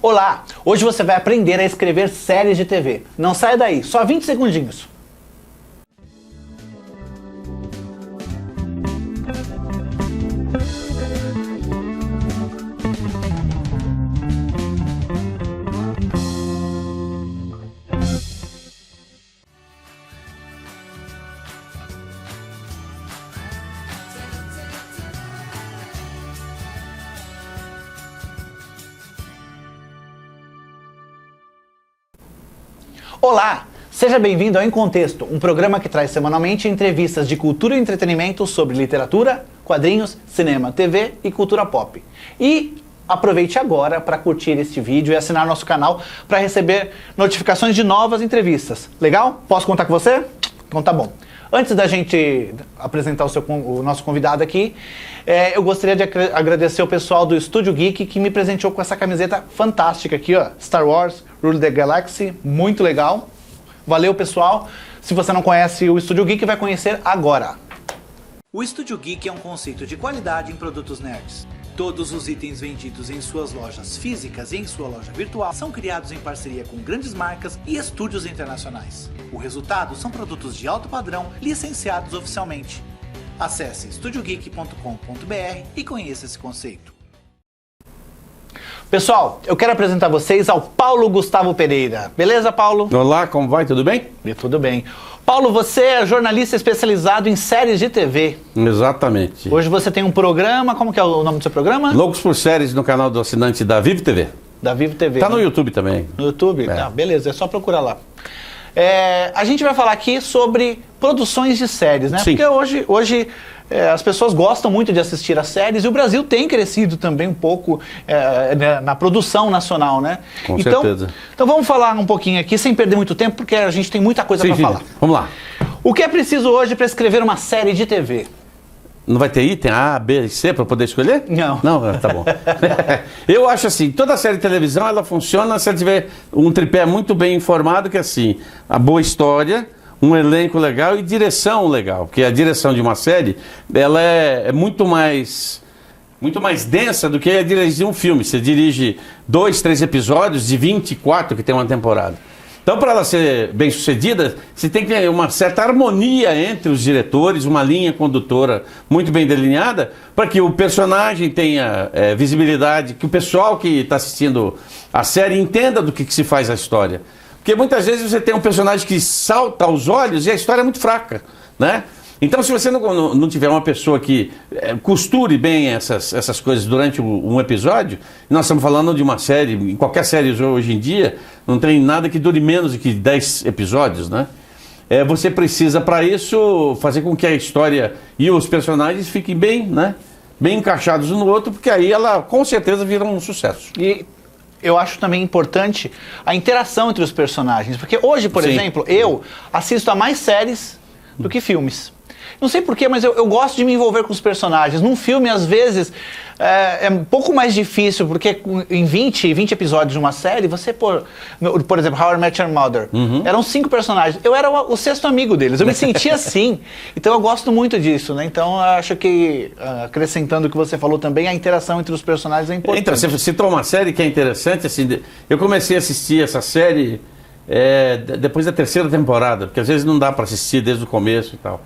Olá! Hoje você vai aprender a escrever séries de TV. Não saia daí, só 20 segundinhos. Olá! Seja bem-vindo ao Em Contexto, um programa que traz semanalmente entrevistas de cultura e entretenimento sobre literatura, quadrinhos, cinema, TV e cultura pop. E aproveite agora para curtir este vídeo e assinar nosso canal para receber notificações de novas entrevistas. Legal? Posso contar com você? Então tá bom. Antes da gente apresentar o nosso convidado aqui, eu gostaria de agradecer o pessoal do Estúdio Geek que me presenteou com essa camiseta fantástica aqui, ó, Star Wars, Rule the Galaxy, muito legal. Valeu, pessoal. Se você não conhece o Estúdio Geek, vai conhecer agora. O Estúdio Geek é um conceito de qualidade em produtos nerds. Todos os itens vendidos em suas lojas físicas e em sua loja virtual são criados em parceria com grandes marcas e estúdios internacionais. O resultado são produtos de alto padrão licenciados oficialmente. Acesse estudiogeek.com.br e conheça esse conceito. Pessoal, eu quero apresentar vocês ao Paulo Gustavo Pereira. Beleza, Paulo? Olá, como vai? Tudo bem? Tudo bem. Paulo, você é jornalista especializado em séries de TV. Exatamente. Hoje você tem um programa, como que é o nome do seu programa? Loucos por Séries, no canal do assinante da Vivo TV. Da Vivo TV. Tá no YouTube também. No YouTube? É. Ah, beleza, é só procurar lá. A gente vai falar aqui sobre produções de séries, né? Sim. Porque hoje as pessoas gostam muito de assistir as séries e o Brasil tem crescido também um pouco na produção nacional, né? Com certeza. Então vamos falar um pouquinho aqui, sem perder muito tempo, porque a gente tem muita coisa para falar. Vamos lá. O que é preciso hoje para escrever uma série de TV? Não vai ter item A, B e C para poder escolher? Não. Não, tá bom. Eu acho assim, toda série de televisão ela funciona se ela tiver um tripé muito bem informado, que é assim, a boa história, um elenco legal e direção legal. Porque a direção de uma série, ela é muito mais densa do que a dirigir um filme. Você dirige 2, 3 episódios de 24 que tem uma temporada. Então, para ela ser bem sucedida, você tem que ter uma certa harmonia entre os diretores, uma linha condutora muito bem delineada, para que o personagem tenha visibilidade, que o pessoal que está assistindo a série entenda do que se faz a história. Porque muitas vezes você tem um personagem que salta aos olhos e a história é muito fraca, né? Então, se você não tiver uma pessoa que costure bem essas coisas durante um episódio, nós estamos falando de uma série, em qualquer série hoje em dia, não tem nada que dure menos de que 10 episódios, né? Você precisa, para isso, fazer com que a história e os personagens fiquem bem, né? Bem encaixados um no outro, porque aí ela, com certeza, vira um sucesso. E eu acho também importante a interação entre os personagens, porque hoje, por exemplo, eu assisto a mais séries do que filmes. Não sei porquê, mas eu gosto de me envolver com os personagens. Num filme, às vezes, é um pouco mais difícil, porque em 20 episódios de uma série, você, por exemplo, How I Met Your Mother, eram 5 personagens. Eu era o 6º amigo deles, eu me sentia assim. Então eu gosto muito disso, né? Então eu acho que, acrescentando o que você falou também, a interação entre os personagens é importante. Então, você citou uma série que é interessante, assim, eu comecei a assistir essa série depois da 3ª temporada, porque às vezes não dá para assistir desde o começo e tal.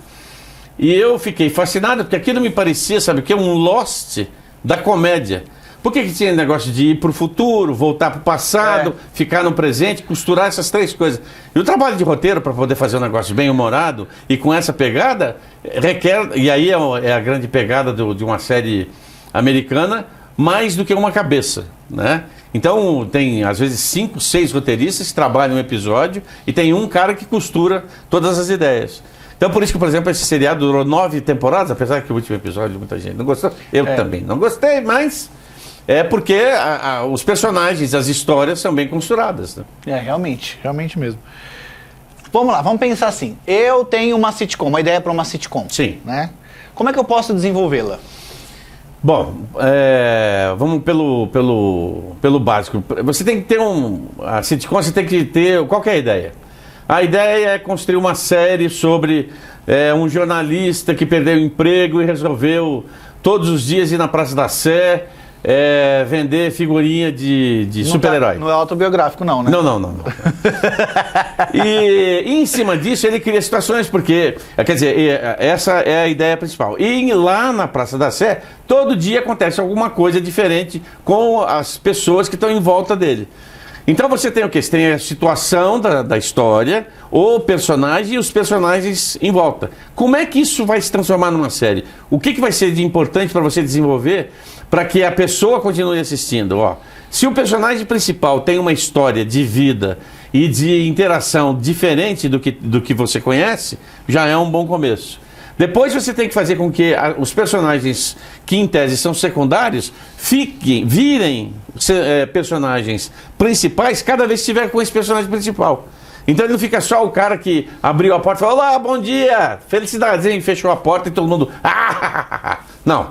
E eu fiquei fascinado, porque aquilo me parecia, sabe o que? Um Lost da comédia. Por que tinha negócio de ir para o futuro, voltar para o passado, ficar no presente, costurar essas 3 coisas? E o trabalho de roteiro, para poder fazer um negócio bem humorado e com essa pegada, requer, e aí é a grande pegada de uma série americana, mais do que uma cabeça, né? Então tem às vezes 5, 6 roteiristas que trabalham um episódio e tem um cara que costura todas as ideias. Então, por isso que, por exemplo, esse seriado durou 9 temporadas, apesar que o último episódio muita gente não gostou. Eu também não gostei, mas é porque os personagens, as histórias são bem costuradas. Né? Realmente mesmo. Vamos lá, vamos pensar assim. Eu tenho uma sitcom, uma ideia para uma sitcom. Sim. Né? Como é que eu posso desenvolvê-la? Bom, vamos pelo básico. Você tem que ter a sitcom, você tem que ter... Qual que é a ideia? A ideia é construir uma série sobre um jornalista que perdeu o emprego e resolveu todos os dias ir na Praça da Sé vender figurinha de super-herói. Não é autobiográfico, não, né? Não. E em cima disso ele cria situações, porque, quer dizer, essa é a ideia principal. E lá na Praça da Sé, todo dia acontece alguma coisa diferente com as pessoas que estão em volta dele. Então você tem o quê? Você tem a situação da história, o personagem e os personagens em volta. Como é que isso vai se transformar numa série? O que vai ser de importante para você desenvolver para que a pessoa continue assistindo? Ó, se o personagem principal tem uma história de vida e de interação diferente do que você conhece, já é um bom começo. Depois você tem que fazer com que os personagens que em tese são secundários virem personagens principais cada vez que estiver com esse personagem principal. Então ele não fica só o cara que abriu a porta e falou: olá, bom dia, felicidades, hein? Fechou a porta e todo mundo... Não,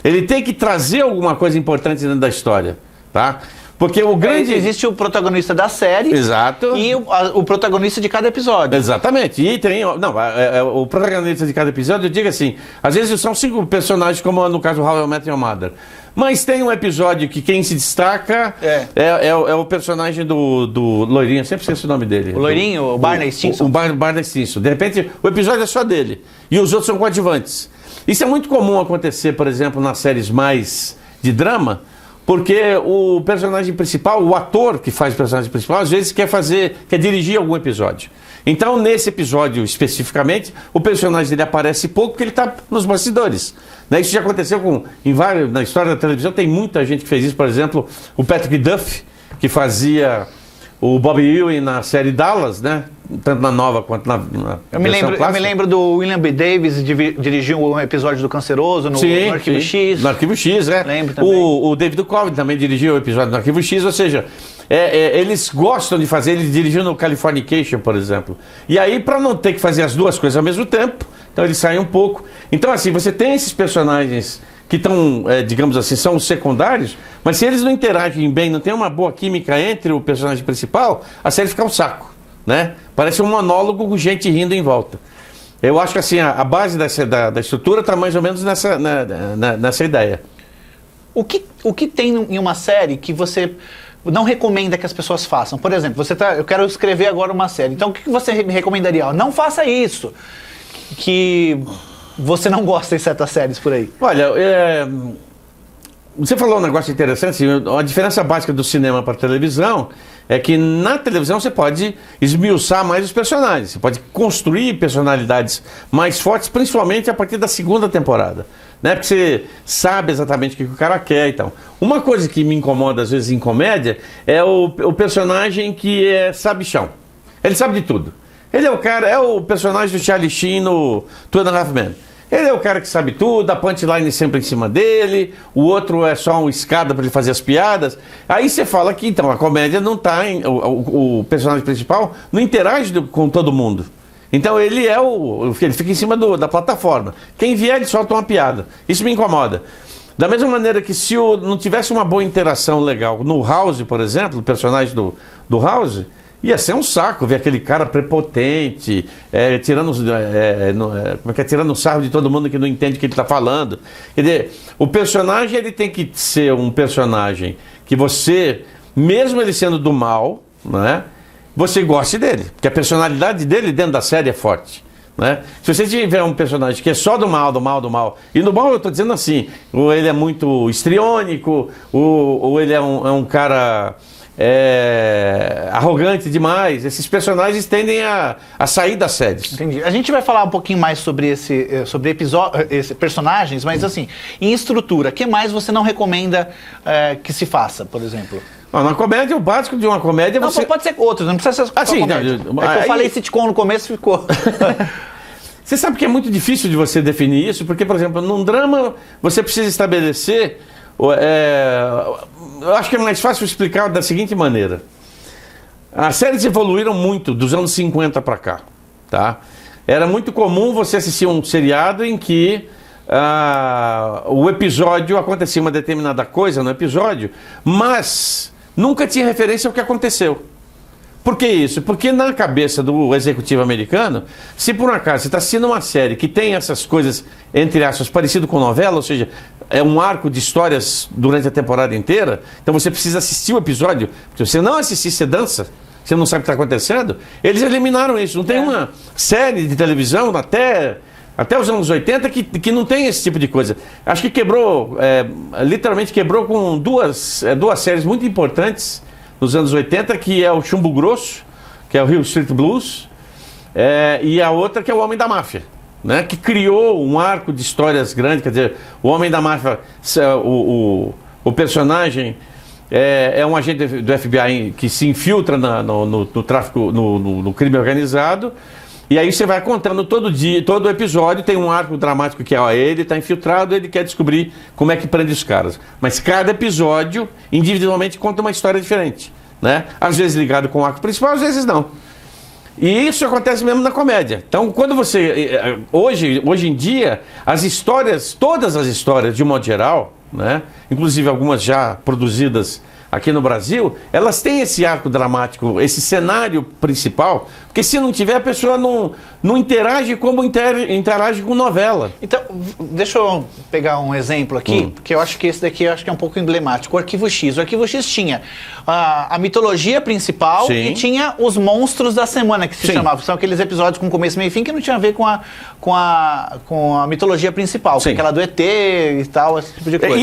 ele tem que trazer alguma coisa importante dentro da história, tá? Porque o grande... Existe o protagonista da série. Exato. E o protagonista de cada episódio. Exatamente. E tem... Não, o protagonista de cada episódio, eu digo assim, às vezes são 5 personagens, como no caso How I Met Your Mother. Mas tem um episódio que quem se destaca é o personagem do loirinho, eu sempre esqueço o nome dele. O loirinho, o Barney Stinson. O Barney Stinson. De repente, o episódio é só dele. E os outros são coadjuvantes. Isso é muito comum acontecer, por exemplo, nas séries mais de drama, porque o personagem principal, o ator que faz o personagem principal, às vezes quer dirigir algum episódio. Então, nesse episódio especificamente, o personagem dele aparece pouco porque ele está nos bastidores. Né? Isso já aconteceu na história da televisão, tem muita gente que fez isso. Por exemplo, o Patrick Duffy, que fazia o Bob Ewing na série Dallas, né? Tanto na nova quanto na eu me lembro do William B. Davis dirigiu um episódio do Canceroso no Arquivo X. No Arquivo X, Lembro também. O David Duchovny também dirigiu o episódio do Arquivo X, ou seja, eles gostam de fazer, ele dirigiu no Californication, por exemplo. E aí, para não ter que fazer as duas coisas ao mesmo tempo, então ele sai um pouco. Então, assim, você tem esses personagens que estão, digamos assim, são os secundários, mas se eles não interagem bem, não tem uma boa química entre o personagem principal, a série fica um saco, né? Parece um monólogo com gente rindo em volta. Eu acho que assim, a base da estrutura está mais ou menos nessa ideia. O que tem em uma série que você não recomenda que as pessoas façam? Por exemplo, eu quero escrever agora uma série, então o que você me recomendaria? Não faça isso, que você não gosta de certas séries por aí. Olha, você falou um negócio interessante, a diferença básica do cinema para a televisão é que na televisão você pode esmiuçar mais os personagens, você pode construir personalidades mais fortes, principalmente a partir da segunda temporada, né? Porque você sabe exatamente o que o cara quer e tal. Uma coisa que me incomoda às vezes em comédia é o personagem que é sabichão, ele sabe de tudo. Ele é o personagem do Charlie Sheen no Two and a Half Men. Ele é o cara que sabe tudo, a punchline sempre em cima dele, o outro é só uma escada para ele fazer as piadas. Aí você fala que então a comédia não está o personagem principal não interage com todo mundo. Então ele fica em cima da plataforma. Quem vier ele solta uma piada. Isso me incomoda. Da mesma maneira que se não tivesse uma boa interação legal no House, por exemplo, o personagem do House, ia ser um saco ver aquele cara prepotente, tirando um sarro de todo mundo que não entende o que ele está falando. Quer dizer, o personagem ele tem que ser um personagem que você, mesmo ele sendo do mal, né, você goste dele, porque a personalidade dele dentro da série é forte. Né? Se você tiver um personagem que é só do mal, e no mal eu estou dizendo assim, ou ele é muito histriônico, ou ele é um cara... arrogante demais, esses personagens tendem a sair das séries. Entendi. A gente vai falar um pouquinho mais sobre esses personagens, mas assim, em estrutura, o que mais você não recomenda que se faça, por exemplo? Na comédia, o básico de uma comédia... Não, pode ser outros, não precisa ser comédia. Eu falei sitcom no começo, ficou... Você sabe que é muito difícil de você definir isso, porque, por exemplo, num drama, você precisa estabelecer... eu acho que é mais fácil explicar da seguinte maneira. As séries evoluíram muito dos anos 50 para cá, tá? Era muito comum você assistir um seriado em que o episódio acontecia uma determinada coisa no episódio, mas nunca tinha referência ao que aconteceu. Por que isso? Porque na cabeça do executivo americano, se por um acaso você está assistindo uma série que tem essas coisas, entre aspas, parecido com novela, ou seja, é um arco de histórias durante a temporada inteira, então você precisa assistir o episódio. Se você não assistir, você dança, você não sabe o que está acontecendo. Eles eliminaram isso. Não tem uma série de televisão até os anos 80 que não tem esse tipo de coisa. Acho que quebrou, literalmente quebrou com duas séries muito importantes nos anos 80, que é o Chumbo Grosso, que é o Hill Street Blues, e a outra que é o Homem da Máfia, né? Que criou um arco de histórias grande. Quer dizer, o Homem da Máfia, o personagem é um agente do FBI que se infiltra no tráfico, no crime organizado. E aí você vai contando todo episódio tem um arco dramático que ele está infiltrado, ele quer descobrir como é que prende os caras. Mas cada episódio, individualmente, conta uma história diferente, né? Às vezes ligado com o arco principal, às vezes não. E isso acontece mesmo na comédia. Então, quando você... Hoje em dia, todas as histórias, de um modo geral, né? Inclusive algumas já produzidas aqui no Brasil, elas têm esse arco dramático, esse cenário principal, porque se não tiver, a pessoa não interage como interage com novela. Então, deixa eu pegar um exemplo aqui, porque eu acho que esse daqui é um pouco emblemático. O Arquivo X. O Arquivo X tinha a mitologia principal. Sim. E tinha os monstros da semana, que se chamavam. São aqueles episódios com começo, meio e fim que não tinha a ver com a mitologia principal, com aquela do ET e tal, esse tipo de coisa.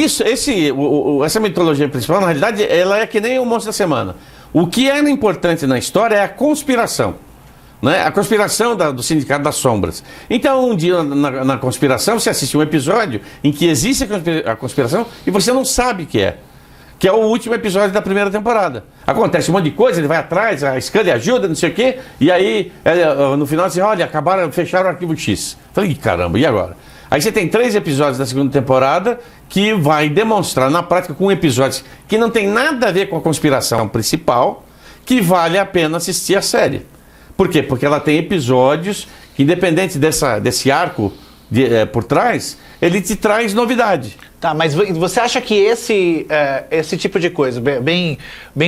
Essa mitologia principal, na realidade, ela é que nem o monstro da semana. O que era importante na história é a conspiração, né? A conspiração do Sindicato das Sombras. Então, um dia na conspiração, você assiste um episódio em que existe a conspiração e você não sabe que é o último episódio da primeira temporada. Acontece um monte de coisa, ele vai atrás, a Scully ajuda, não sei o quê, e aí, no final, você olha, fecharam o Arquivo X. Falei, caramba, e agora? Aí você tem 3 episódios da segunda temporada que vai demonstrar na prática com episódios que não tem nada a ver com a conspiração principal, que vale a pena assistir a série. Por quê? Porque ela tem episódios que, independente desse arco por trás, ele te traz novidade. Tá, mas você acha que esse tipo de coisa, bem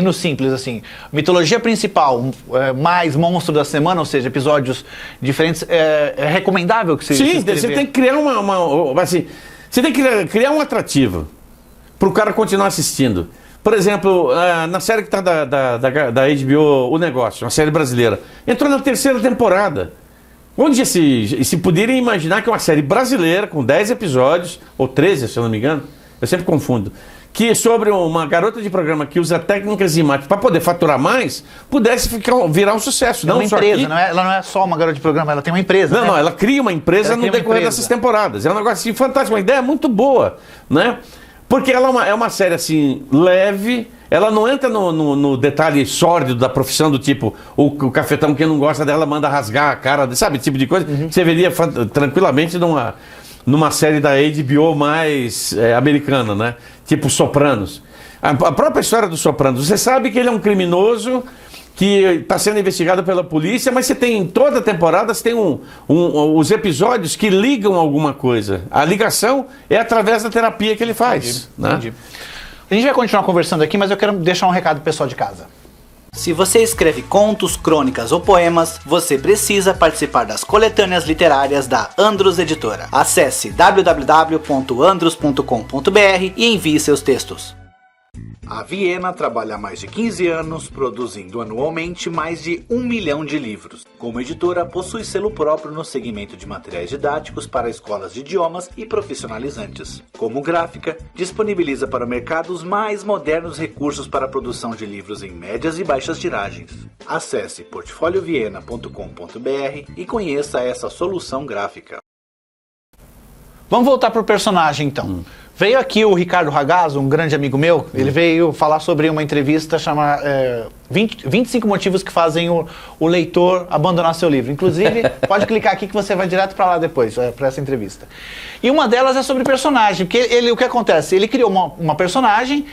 no simples, assim, mitologia principal, mais monstro da semana, ou seja, episódios diferentes, é recomendável que Sim, você tem que criar assim, você tem que criar um atrativo para o cara continuar assistindo. Por exemplo, na série que está da HBO, O Negócio, uma série brasileira, entrou na 3ª temporada. Onde se poderia imaginar que uma série brasileira, com 10 episódios, ou 13, se eu não me engano, eu sempre confundo, que sobre uma garota de programa que usa técnicas de marketing para poder faturar mais, pudesse virar um sucesso. Não uma empresa, ela não é só uma garota de programa, ela tem uma empresa. Não, ela cria uma empresa no decorrer dessas temporadas. É um negócio assim, fantástico, uma ideia muito boa, né? Porque ela é uma série assim, leve. Ela não entra no detalhe sórdido da profissão, do tipo, o cafetão, quem não gosta dela manda rasgar a cara, sabe, esse tipo de coisa. Que você veria tranquilamente numa série da HBO mais americana, né? Tipo Sopranos. A própria história do Sopranos, você sabe que ele é um criminoso que está sendo investigado pela polícia, mas você tem, em toda a temporada, você tem os episódios que ligam alguma coisa. A ligação é através da terapia que ele faz. Entendi. Né? A gente vai continuar conversando aqui, mas eu quero deixar um recado pro pessoal de casa. Se você escreve contos, crônicas ou poemas, você precisa participar das coletâneas literárias da Andrus Editora. Acesse www.andrus.com.br e envie seus textos. A Viena trabalha há mais de 15 anos, produzindo anualmente mais de 1 milhão de livros. Como editora, possui selo próprio no segmento de materiais didáticos para escolas de idiomas e profissionalizantes. Como gráfica, disponibiliza para o mercado os mais modernos recursos para a produção de livros em médias e baixas tiragens. Acesse portfolioviena.com.br e conheça essa solução gráfica. Vamos voltar para o personagem, então. Veio aqui o Ricardo Ragazzo, um grande amigo meu, ele veio falar sobre uma entrevista chamada 25 motivos que fazem o leitor abandonar seu livro. Inclusive, pode clicar aqui que você vai direto para lá depois, para essa entrevista. E uma delas é sobre personagem, porque o que acontece? Ele criou uma personagem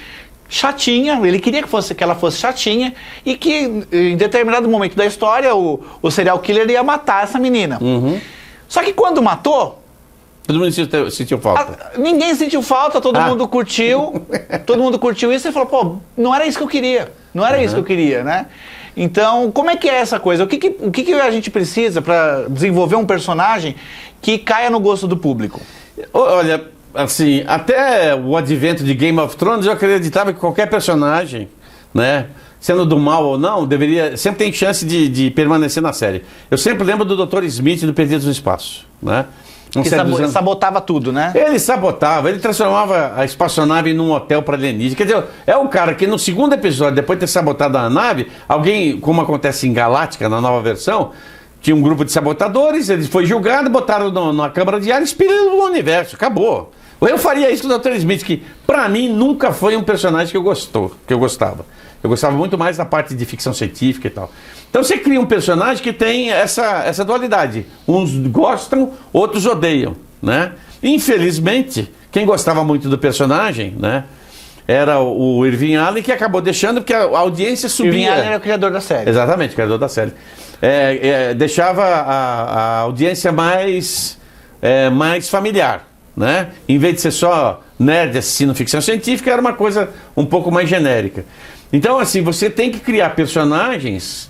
chatinha, ele queria que ela fosse chatinha e que em determinado momento da história o serial killer ia matar essa menina. Só que quando matou, todo mundo sentiu falta. Ninguém sentiu falta, todo mundo curtiu. Todo mundo curtiu isso e falou, pô, não era isso que eu queria. Não era isso que eu queria, né? Então, como é que é essa coisa? O que a gente precisa para desenvolver um personagem que caia no gosto do público? Olha, assim, até o advento de Game of Thrones, eu acreditava que qualquer personagem, né, sendo do mal ou não, sempre tem chance de permanecer na série. Eu sempre lembro do Dr. Smith do Perdidos no Espaço, né? Que sabotava tudo, né? Ele sabotava, ele transformava a espaçonave num hotel para alienígena. Quer dizer, é um cara que no segundo episódio, depois de ter sabotado a nave, alguém, como acontece em Galáctica, na nova versão, tinha um grupo de sabotadores, ele foi julgado, botaram na câmara de ar e expeliram no universo, acabou. Eu faria isso com o Dr. Smith, que pra mim nunca foi um personagem que eu gostava. Eu gostava muito mais da parte de ficção científica e tal. Então você cria um personagem que tem essa dualidade. Uns gostam, outros odeiam, né? Infelizmente, quem gostava muito do personagem, né, era o Irving Allen, que acabou deixando porque a audiência subia. Irving Allen era o criador da série. Exatamente, o criador da série. Deixava a audiência mais familiar, né? Em vez de ser só nerd assistindo ficção científica, era uma coisa um pouco mais genérica. Então, assim, você tem que criar personagens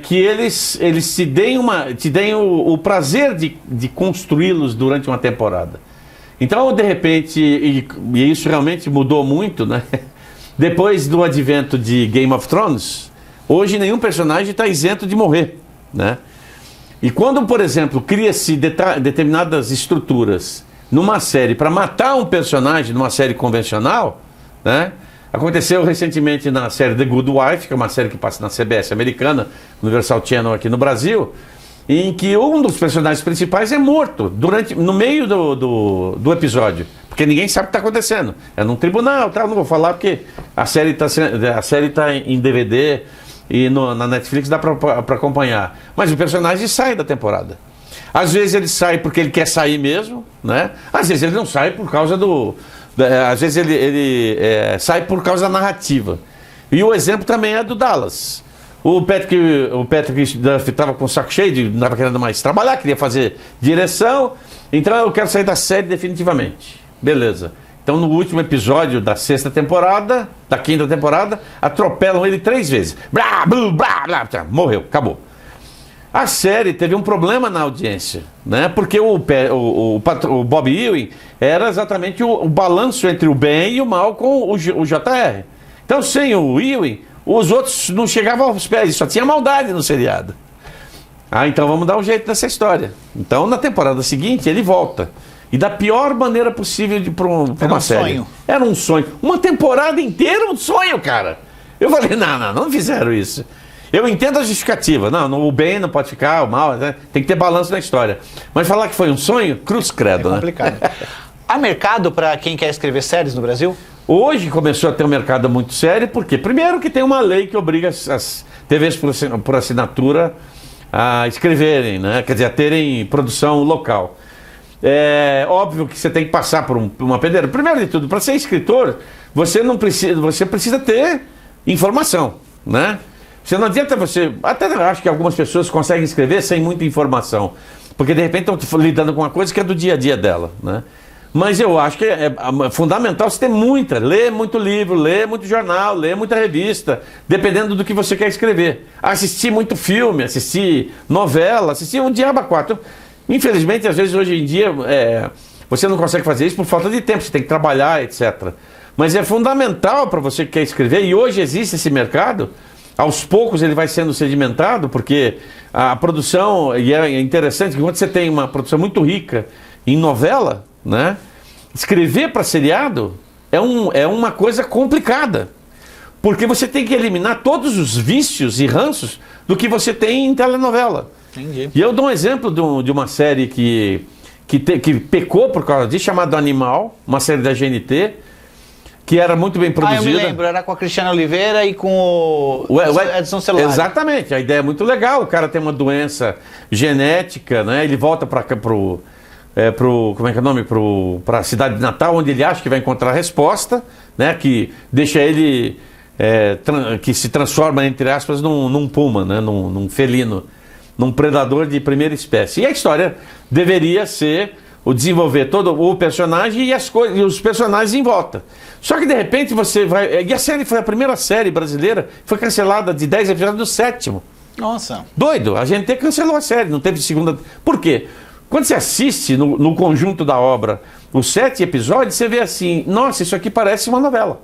que eles te deem o prazer de construí-los durante uma temporada. Então, de repente, e isso realmente mudou muito, né? Depois do advento de Game of Thrones, hoje nenhum personagem está isento de morrer, né? E quando, por exemplo, cria-se determinadas estruturas numa série para matar um personagem numa série convencional, né? Aconteceu recentemente na série The Good Wife, que é uma série que passa na CBS americana, Universal Channel aqui no Brasil, em que um dos personagens principais é morto no meio do episódio, porque ninguém sabe o que está acontecendo. É num tribunal, tal, não vou falar porque a série está em DVD e na Netflix dá para acompanhar. Mas o personagem sai da temporada. Às vezes ele sai porque ele quer sair mesmo, né? Às vezes ele não sai por causa às vezes ele sai por causa da narrativa. E o exemplo também é do Dallas. O Patrick Duffy estava com o saco cheio, não estava querendo mais trabalhar, queria fazer direção. Então eu quero sair da série definitivamente. Beleza. Então no último episódio da da quinta temporada, atropelam ele 3 vezes. Blá, blá, blá, blá, morreu, acabou. A série teve um problema na audiência, né? Porque o Bob Ewing era exatamente o balanço entre o bem e o mal com o JR. Então, sem o Ewing, os outros não chegavam aos pés, só tinha maldade no seriado. Então vamos dar um jeito nessa história. Então, na temporada seguinte, ele volta. E da pior maneira possível para uma série. Sonho. Era um sonho. Uma temporada inteira um sonho, cara. Eu falei, não fizeram isso. Eu entendo a justificativa. Não, o bem não pode ficar, o mal, né? Tem que ter balanço na história. Mas falar que foi um sonho, cruz credo, né? Complicado. Há mercado para quem quer escrever séries no Brasil? Hoje começou a ter um mercado muito sério, porque primeiro que tem uma lei que obriga as TVs por assinatura a escreverem, né? Quer dizer, a terem produção local. É óbvio que você tem que passar por uma peneira. Primeiro de tudo, para ser escritor, você precisa ter informação, né? Você não adianta até acho que algumas pessoas conseguem escrever sem muita informação, porque de repente estão lidando com uma coisa que é do dia a dia dela, né? Mas eu acho que é fundamental você ter ler muito livro, ler muito jornal, ler muita revista, dependendo do que você quer escrever. Assistir muito filme, assistir novela, assistir um diabo a quatro. Infelizmente, às vezes hoje em dia, você não consegue fazer isso por falta de tempo, você tem que trabalhar, etc. Mas é fundamental para você que quer escrever, e hoje existe esse mercado. Aos poucos ele vai sendo sedimentado, porque a produção, e é interessante que quando você tem uma produção muito rica em novela, né, escrever para seriado é uma coisa complicada, porque você tem que eliminar todos os vícios e ranços do que você tem em telenovela. Entendi. E eu dou um exemplo de uma série que pecou por causa disso, chamada Animal, uma série da GNT, que era muito bem produzida. Eu me lembro, era com a Cristiana Oliveira e com o Edson Celulari. Exatamente, a ideia é muito legal, o cara tem uma doença genética, né? Ele volta para como é que é o nome? Para a cidade de Natal, onde ele acha que vai encontrar a resposta, né? Que deixa ele, que se transforma, entre aspas, num puma, né? Num felino, num predador de primeira espécie. E a história deveria ser o desenvolver todo o personagem e as coisas, e os personagens em volta. Só que de repente você vai... E a série foi a primeira série brasileira, foi cancelada de 10 episódios do 7º. Nossa. Doido, a gente cancelou a série, não teve segunda... Por quê? Quando você assiste no conjunto da obra os 7 episódios, você vê assim, nossa, isso aqui parece uma novela.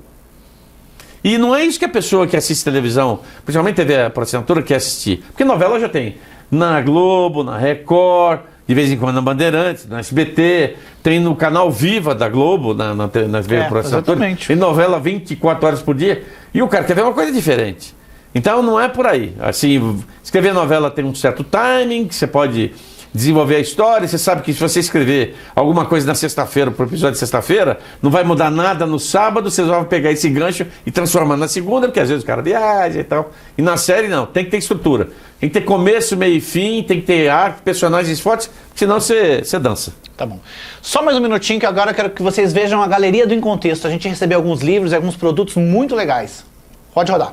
E não é isso que a pessoa que assiste televisão, principalmente TV por assinatura, quer assistir. Porque novela já tem na Globo, na Record, de vez em quando na Bandeirantes, na SBT, tem no canal Viva da Globo, na TV por assinatura, tem novela 24 horas por dia, e o cara quer ver uma coisa diferente. Então não é por aí. Assim, escrever novela tem um certo timing, que você pode desenvolver a história, você sabe que se você escrever alguma coisa na sexta-feira, pro episódio de sexta-feira, não vai mudar nada no sábado, vocês vão pegar esse gancho e transformar na segunda, porque às vezes o cara viaja e tal. E na série não, tem que ter estrutura. Tem que ter começo, meio e fim, tem que ter arte, personagens fortes, senão você dança. Tá bom. Só mais um minutinho que agora eu quero que vocês vejam a galeria do Em Contexto. A gente recebeu alguns livros e alguns produtos muito legais. Pode rodar.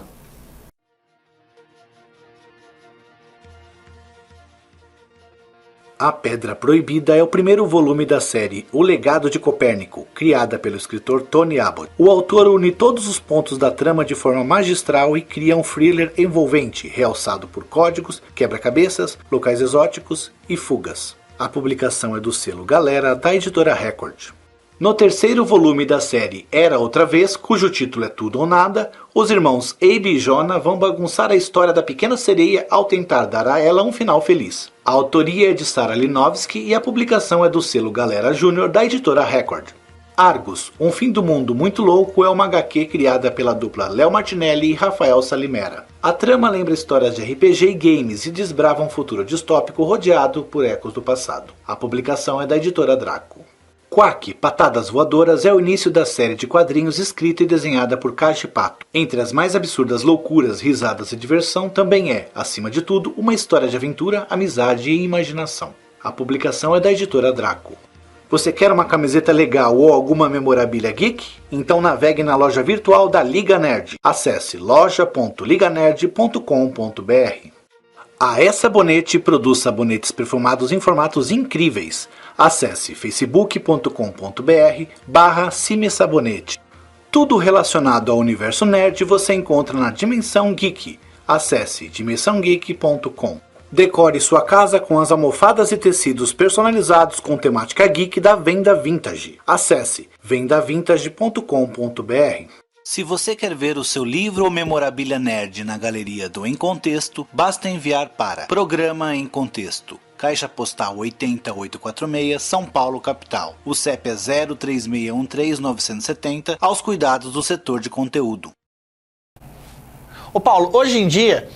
A Pedra Proibida é o primeiro volume da série O Legado de Copérnico, criada pelo escritor Tony Abbott. O autor une todos os pontos da trama de forma magistral e cria um thriller envolvente, realçado por códigos, quebra-cabeças, locais exóticos e fugas. A publicação é do selo Galera, da editora Record. No terceiro volume da série Era Outra Vez, cujo título é Tudo ou Nada, os irmãos Abe e Jonah vão bagunçar a história da pequena sereia ao tentar dar a ela um final feliz. A autoria é de Sara Linovski e a publicação é do selo Galera Júnior da editora Record. Argus, um fim do mundo muito louco é uma HQ criada pela dupla Léo Martinelli e Rafael Salimera. A trama lembra histórias de RPG e games e desbrava um futuro distópico rodeado por ecos do passado. A publicação é da editora Draco. Quack, Patadas Voadoras é o início da série de quadrinhos escrita e desenhada por Caixa Pato. Entre as mais absurdas loucuras, risadas e diversão, também é, acima de tudo, uma história de aventura, amizade e imaginação. A publicação é da editora Draco. Você quer uma camiseta legal ou alguma memorabilia geek? Então navegue na loja virtual da Liga Nerd. Acesse loja.liganerd.com.br. A E-Sabonete produz sabonetes perfumados em formatos incríveis. Acesse facebook.com.br/cimesabonete. Tudo relacionado ao universo nerd você encontra na Dimensão Geek. Acesse dimensãogeek.com. Decore sua casa com as almofadas e tecidos personalizados com temática geek da Venda Vintage. Acesse vendavintage.com.br. Se você quer ver o seu livro ou memorabilia nerd na galeria do Em Contexto, basta enviar para Programa Em Contexto, Caixa Postal 80846, São Paulo, capital. O CEP é 03613-970, aos cuidados do setor de conteúdo. Ô Paulo, hoje em dia,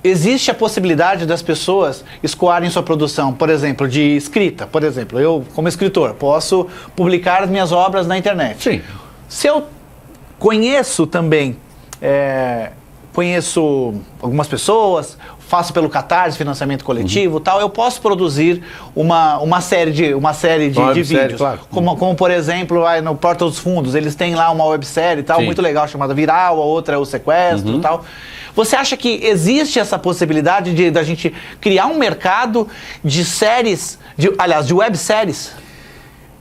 existe a possibilidade das pessoas escoarem sua produção, por exemplo, de escrita. Por exemplo, eu, como escritor, posso publicar as minhas obras na internet. Sim. Se eu conheço também, conheço algumas pessoas, faço pelo Catarse, financiamento coletivo e tal, eu posso produzir uma série de vídeos. Claro. Como, por exemplo, no Porta dos Fundos, eles têm lá uma websérie e tal, muito legal, chamada Viral, a outra é o Sequestro e tal. Você acha que existe essa possibilidade da gente criar um mercado de séries, de webséries?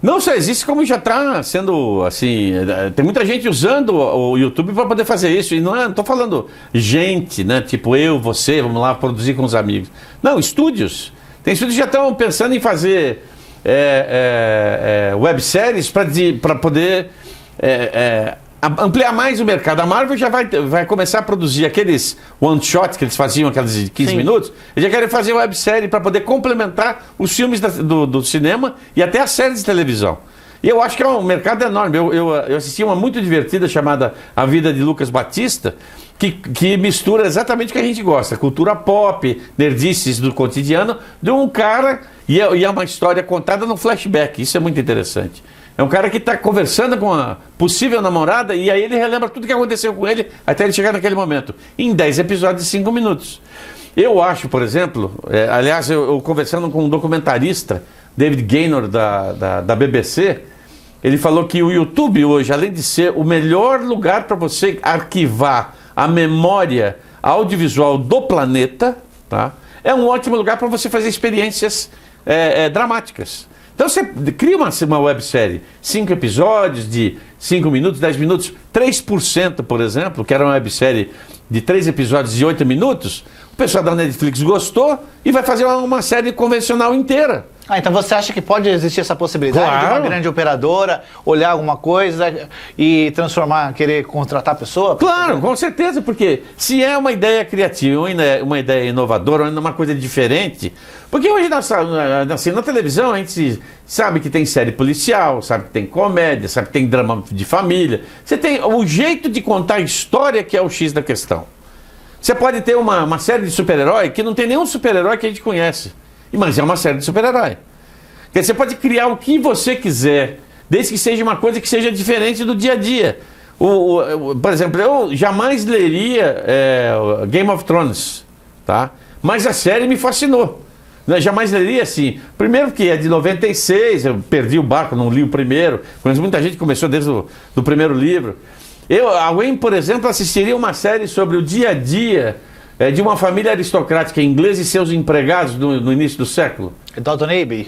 Não só existe, como já está sendo, assim, tem muita gente usando o YouTube para poder fazer isso, e não estou falando gente, né, tipo eu, você, vamos lá produzir com os amigos. Não, estúdios. Tem estúdios que já estão pensando em fazer webséries para poder ampliar mais o mercado. A Marvel já vai começar a produzir aqueles one-shots que eles faziam, aqueles de 15 minutos. Eles já querem fazer websérie para poder complementar os filmes do cinema e até as séries de televisão. E eu acho que é um mercado enorme. Eu assisti uma muito divertida chamada A Vida de Lucas Batista, que mistura exatamente o que a gente gosta. Cultura pop, nerdices do cotidiano, de um cara, e é uma história contada no flashback. Isso é muito interessante. É um cara que está conversando com a possível namorada e aí ele relembra tudo que aconteceu com ele até ele chegar naquele momento. Em 10 episódios de 5 minutos. Eu acho, por exemplo, aliás, eu conversando com um documentarista, David Gaynor, da BBC, ele falou que o YouTube hoje, além de ser o melhor lugar para você arquivar a memória audiovisual do planeta, tá? É um ótimo lugar para você fazer experiências dramáticas. Então você cria uma websérie, 5 episódios de 5 minutos, 10 minutos, 3%, por exemplo, que era uma websérie de 3 episódios de 8 minutos, o pessoal da Netflix gostou e vai fazer uma série convencional inteira. Então você acha que pode existir essa possibilidade de uma grande operadora olhar alguma coisa e transformar, querer contratar a pessoa? Claro, com certeza, porque se é uma ideia criativa, uma ideia inovadora, uma coisa diferente, porque hoje assim, na televisão a gente sabe que tem série policial, sabe que tem comédia, sabe que tem drama de família, você tem o jeito de contar a história que é o X da questão. Você pode ter uma série de super-herói que não tem nenhum super-herói que a gente conhece. Mas é uma série de super-herói. Quer dizer, você pode criar o que você quiser, desde que seja uma coisa que seja diferente do dia a dia. Por exemplo, eu jamais leria Game of Thrones, tá? Mas a série me fascinou. Eu jamais leria assim. Primeiro porque é de 96, eu perdi o barco, não li o primeiro. Mas muita gente começou desde o primeiro livro. Alguém, por exemplo, assistiria uma série sobre o dia a dia de uma família aristocrática inglesa e seus empregados no início do século. Downton Abbey?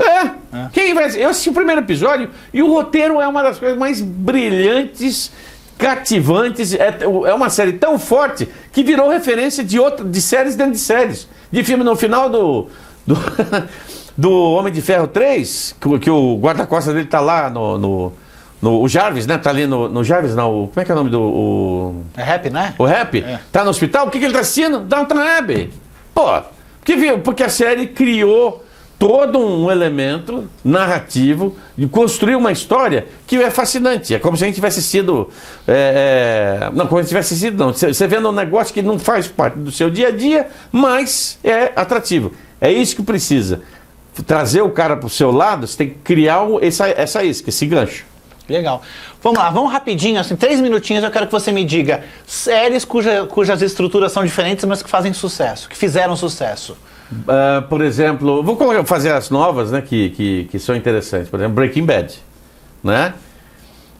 Quem vai assistir? Eu assisti o primeiro episódio e o roteiro é uma das coisas mais brilhantes, cativantes. É uma série tão forte que virou referência de séries dentro de séries. De filme no final do Homem de Ferro 3, que o guarda-costas dele tá lá o Jarvis, né? Tá ali no Jarvis, não. Como é que é o nome do... É Happy, né? O Happy. Tá no hospital. O que ele tá assistindo? Downton Abbey. Pô, porque a série criou todo um elemento narrativo e construiu uma história que é fascinante. É como se a gente tivesse assistido... Não, como se tivesse assistido, não. Você vendo um negócio que não faz parte do seu dia a dia, mas é atrativo. É isso que precisa. Trazer o cara pro seu lado, você tem que criar essa isca, esse gancho. Legal. Vamos lá, vamos rapidinho, assim, 3 minutinhos, eu quero que você me diga séries cujas estruturas são diferentes, mas que fazem sucesso, que fizeram sucesso. Por exemplo, vou fazer as novas, né, que são interessantes. Por exemplo, Breaking Bad, né?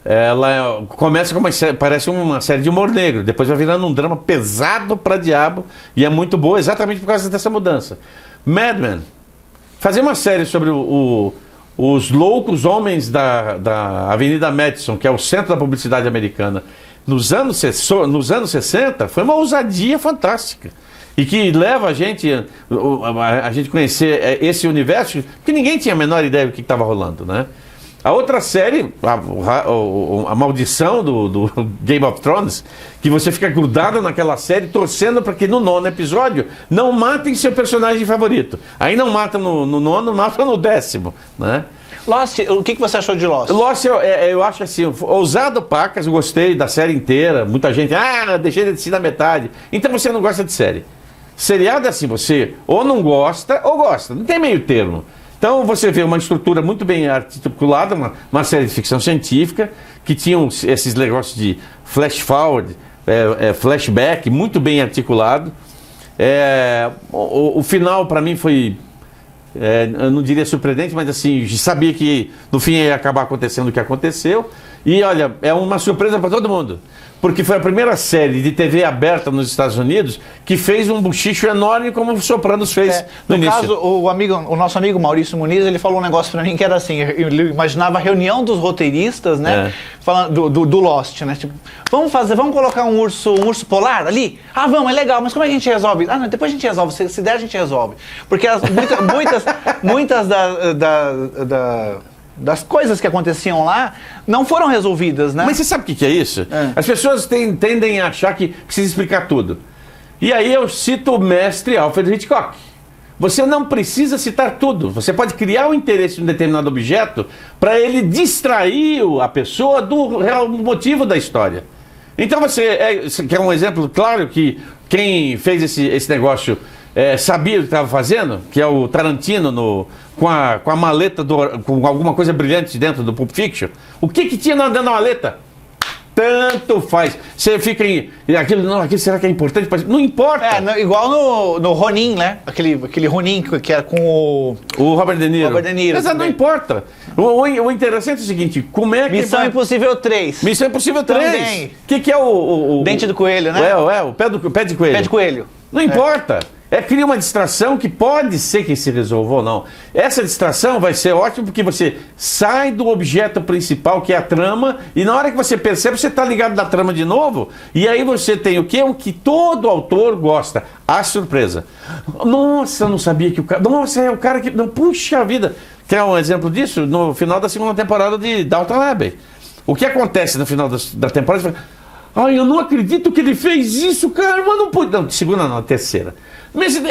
Ela começa com parece uma série de humor negro, depois vai virando um drama pesado pra diabo, e é muito boa exatamente por causa dessa mudança. Mad Men. Fazer uma série sobre os loucos homens da Avenida Madison, que é o centro da publicidade americana, nos anos 60, foi uma ousadia fantástica. E que leva a gente conhecer esse universo, que ninguém tinha a menor ideia do que estava rolando, né? A outra série, a maldição do Game of Thrones, que você fica grudado naquela série, torcendo para que no 9º episódio não matem seu personagem favorito. Aí não mata no 9º, mata no 10º, né? Lost, o que você achou de Lost? Lost, eu acho assim, ousado pacas, eu gostei da série inteira. Muita gente, deixei de assistir na metade. Então você não gosta de série. Seriado é assim, você ou não gosta ou gosta, não tem meio termo. Então você vê uma estrutura muito bem articulada, uma série de ficção científica, que tinham esses negócios de flash forward, flashback, muito bem articulado. O final para mim foi, eu não diria surpreendente, mas assim, sabia que no fim ia acabar acontecendo o que aconteceu. E olha, é uma surpresa para todo mundo. Porque foi a primeira série de TV aberta nos Estados Unidos que fez um buchicho enorme como o Sopranos fez no início. No caso, o nosso amigo Maurício Muniz, ele falou um negócio pra mim que era assim, ele imaginava a reunião dos roteiristas, né? Falando do Lost, né? Tipo, vamos colocar um urso polar ali? Vamos, é legal, mas como é que a gente resolve? Não, depois a gente resolve, se der a gente resolve. Porque muitas das coisas que aconteciam lá não foram resolvidas, né? Mas você sabe o que é isso? As pessoas tendem a achar que precisa explicar tudo. E aí eu cito o mestre Alfred Hitchcock. Você não precisa citar tudo. Você pode criar um interesse em um determinado objeto para ele distrair a pessoa do real motivo da história. Então você quer um exemplo claro que quem fez esse negócio sabia o que estava fazendo, que é o Tarantino com a maleta, com alguma coisa brilhante dentro do Pulp Fiction. O que tinha dentro da maleta? Tanto faz. Você fica aquilo será que é importante? Não importa. Igual no Ronin, né? Aquele Ronin que era com o Robert De Niro. Mas não importa. O interessante é o seguinte, como é que... Missão Impossível 3. Missão Impossível 3. O que é o... Dente do coelho, né? O pé de coelho. Pé de coelho. Não importa. cria uma distração que pode ser que se resolva ou não. Essa distração vai ser ótima porque você sai do objeto principal, que é a trama, e na hora que você percebe, você está ligado na trama de novo, e aí você tem o quê? O que todo autor gosta, a surpresa. Nossa, eu não sabia que o cara... Nossa, é o cara que... Não, puxa vida! Quer um exemplo disso? No final da segunda temporada de Downton Abbey. O que acontece no final da temporada? Ai, eu não acredito que ele fez isso, cara, mas não pude... Não, segunda não, terceira. Mas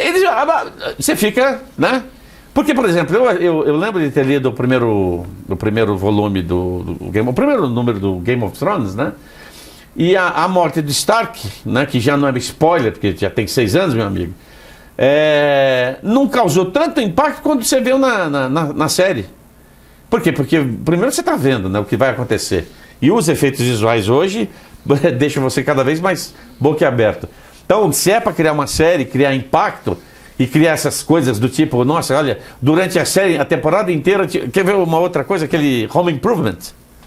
você fica, né? Porque, por exemplo, eu lembro de ter lido o primeiro volume o primeiro número do Game of Thrones, né? E a morte do Stark, né? Que já não era spoiler, porque já tem 6 anos, meu amigo, não causou tanto impacto quando você viu na série. Por quê? Porque primeiro você está vendo, né, o que vai acontecer. E os efeitos visuais hoje deixam você cada vez mais boquiaberto. Então, se é para criar uma série, criar impacto e criar essas coisas do tipo, nossa, olha, durante a série, a temporada inteira, quer ver uma outra coisa, aquele Home Improvement?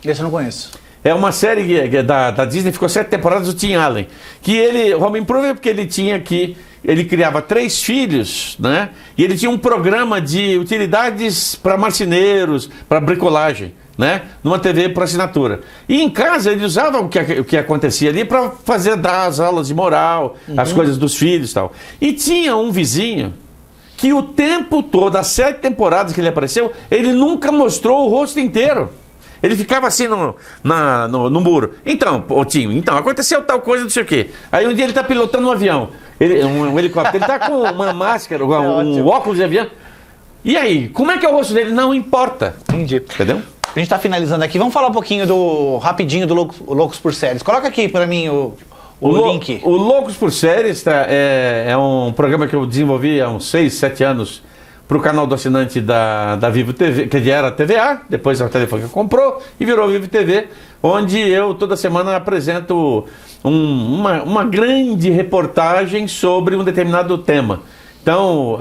Esse eu não conheço. É uma série da Disney, ficou 7 temporadas do Tim Allen. Que Home Improvement, porque ele criava 3 filhos, né? E ele tinha um programa de utilidades para marceneiros, para bricolagem, né? Numa TV por assinatura. E em casa ele usava o que acontecia ali para dar as aulas de moral, as coisas dos filhos e tal. E tinha um vizinho que o tempo todo, as 7 temporadas que ele apareceu, ele nunca mostrou o rosto inteiro. Ele ficava assim no muro. Então, Tinho, aconteceu tal coisa, não sei o quê. Aí um dia ele está pilotando um avião, um helicóptero, ele está com uma máscara, um óculos de avião. E aí, como é que é o rosto dele? Não importa. Entendi. Entendeu? A gente tá finalizando aqui. Vamos falar um pouquinho rapidinho do Loucos por Séries. Coloca aqui para mim o link. O Loucos por Séries é um programa que eu desenvolvi há uns 6, 7 anos para o canal do assinante da Vivo TV, que era a TVA, depois a Telefônica comprou e virou Vivo TV, onde eu toda semana apresento uma grande reportagem sobre um determinado tema. Então,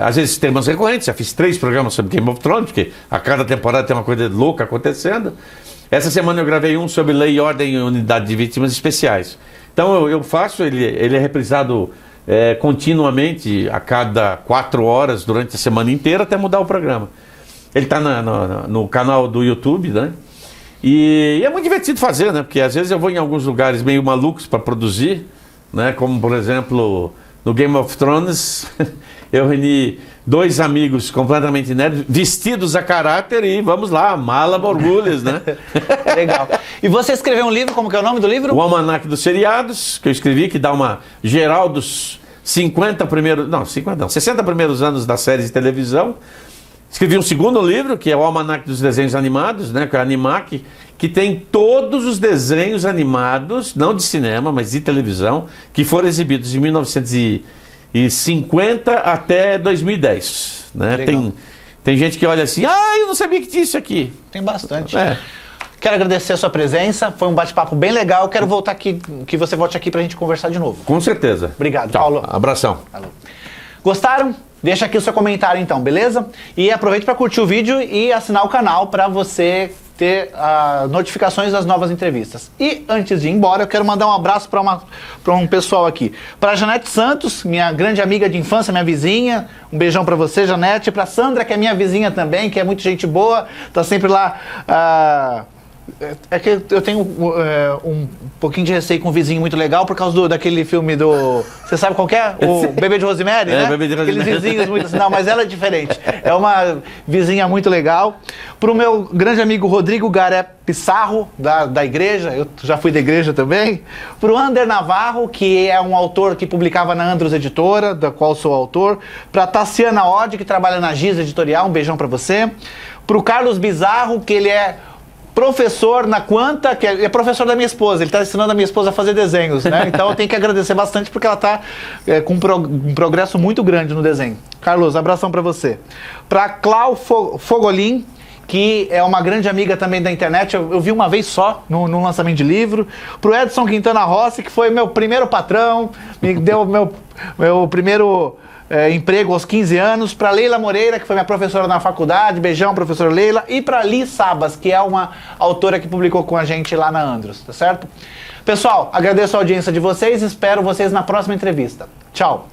às vezes temas recorrentes, já fiz 3 programas sobre Game of Thrones, porque a cada temporada tem uma coisa louca acontecendo. Essa semana eu gravei um sobre Lei e Ordem e Unidade de Vítimas Especiais. Então eu faço, ele é reprisado continuamente, a cada 4 horas, durante a semana inteira, até mudar o programa. Ele está no canal do YouTube, né? E é muito divertido fazer, né? Porque às vezes eu vou em alguns lugares meio malucos para produzir, né? Como, por exemplo... No Game of Thrones, eu reuni 2 amigos completamente nerds, vestidos a caráter e vamos lá, mala borgulhas, né? Legal. E você escreveu um livro, como que é o nome do livro? O Almanaque dos Seriados, que eu escrevi, que dá uma geral dos 60 primeiros anos da série de televisão. Escrevi um segundo livro, que é o Almanaque dos Desenhos Animados, né, que é a Animac, que tem todos os desenhos animados, não de cinema, mas de televisão, que foram exibidos de 1950 até 2010. Né? Tem gente que olha assim, eu não sabia que tinha isso aqui. Tem bastante. Quero agradecer a sua presença, foi um bate-papo bem legal. Quero voltar aqui, que você volte aqui pra gente conversar de novo. Com certeza. Obrigado, Tchau. Paulo. Abração. Falou. Gostaram? Deixa aqui o seu comentário então, beleza? E aproveite para curtir o vídeo e assinar o canal para você ter notificações das novas entrevistas. E antes de ir embora, eu quero mandar um abraço para um pessoal aqui. Para Janete Santos, minha grande amiga de infância, minha vizinha. Um beijão para você, Janete. Para Sandra, que é minha vizinha também, que é muito gente boa, tá sempre lá... É que eu tenho um pouquinho de receio com um vizinho muito legal por causa daquele filme do... Você sabe qual que é? O Bebê de Rosemary, né? Bebê de Rosemary. Aqueles vizinhos muito assim. Não, mas ela é diferente. É uma vizinha muito legal. Pro meu grande amigo Rodrigo Garé Pissarro, da igreja, eu já fui da igreja também. Pro Ander Navarro, que é um autor que publicava na Andros Editora, da qual sou autor. Pra Tassiana Oddi, que trabalha na Giz Editorial, um beijão pra você. Pro Carlos Bizarro, que ele é professor na Quanta, que é professor da minha esposa, ele está ensinando a minha esposa a fazer desenhos, né? Então eu tenho que agradecer bastante porque ela está com um progresso muito grande no desenho. Carlos, abração para você. Para Clau Fogolin, que é uma grande amiga também da internet, eu vi uma vez só no lançamento de livro. Para o Edson Quintana Rossi, que foi meu primeiro patrão, me deu meu primeiro... emprego aos 15 anos, para Leila Moreira, que foi minha professora na faculdade, beijão, professora Leila, e para Li Sabas, que é uma autora que publicou com a gente lá na Andros, tá certo? Pessoal, agradeço a audiência de vocês, espero vocês na próxima entrevista. Tchau!